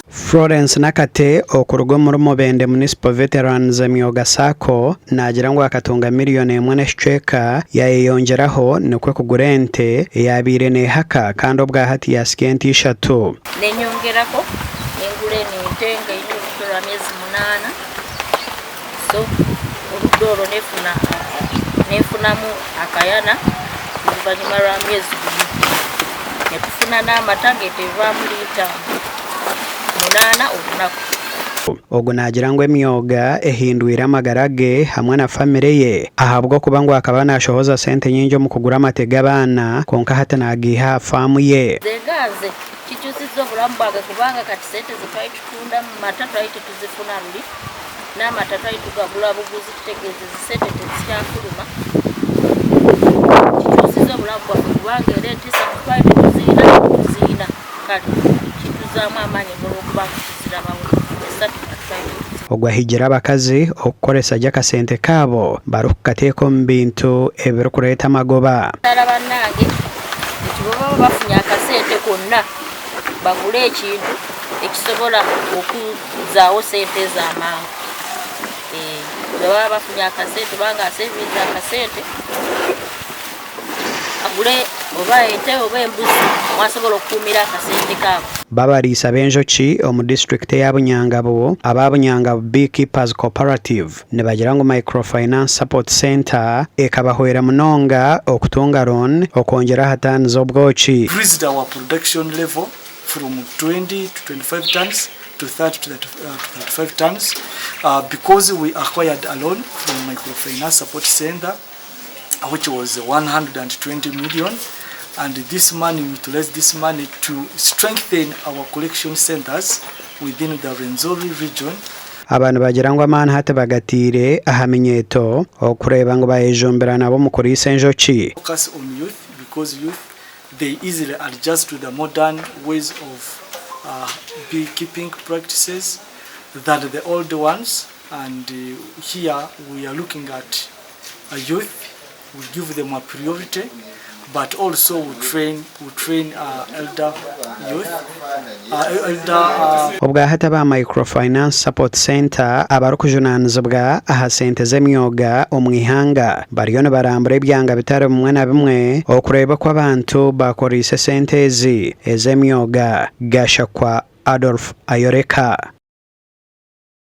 Florence Nakate okurugo muri Mubende Municipal Veterans Emyoga Sacco nagira ngo akatunga miliyoni 1.5 yayongeraho nikwe kugura ente yabire ne haka kandi obwa hati ya skenti 3 nenyongerako nengure nente ng'enyukura myezi 8 so urudoro nefunamu akayana oluvannyuma lwa myezi 2 nekufuna n'amata geteva mu lita 8 olunaku. Ogu nagira ngo emyoga ehindwira amagara ge hamwe na famire ye ahabwo kuba ngo akaba nashohoza sente nyingi mu kugura amatega abana konka hata nagiha famu ye zegaze kikyusiza obulamu bwage kubanga kati sente zitwayitunda mu mata twayite tuzifuna luli n'amata twayitugagula buguzi tutegeeze zisente tezikyakuluma kikyusiza obulamu bwage kubanga era entisa twayite tuzina kale kituzaamu amaanyi olw'okubanga tuzirabawo ogwahigira abakazi okukolesa jakasente kabo barukukateeko mu bintu ebirukureeta amagoba bannange ekiboba bafunye akasente konna bagule ekintu ekisobola okuzaawo sente z'amangu baba bafunye akasente banga asevinza akasente agule oba ente oba embuzi mwasobola okukuumira akasente kabo. Babariisa b'enjoki omu district ya Bunyangabo aba Bunyangabo Beekeepers Cooperative ne bagira ngo Microfinance Support Center ekabahwera munonga okutunga loan okongera hataniza obwoki. Increased our production level from 20 to 25 tons to 30 to 35 tons because we acquired a loan from Microfinance Support Center which was 120 million. And this money, we utilized this money to strengthen our collection centers within the Rwenzori region. Abantu bagira ngo amana hate bagatire ahamenyeto okureba ngo bayejombera nabo mu kurisa enjoki. Focus on youth because youth they easily adjust to the modern ways of beekeeping practices than the old ones. And here we are looking at youth. We give them a priority. But also we train elder youth, obwa hata ba Microfinance Support Center abarukujunanzibwa aha sente z'emyoga omwihanga bariyo barambura ebyanga bitare bimwe na bimwe okureba ko abantu bakorise sente ezi ez'emyoga gashakwa Adolf Ayoreka.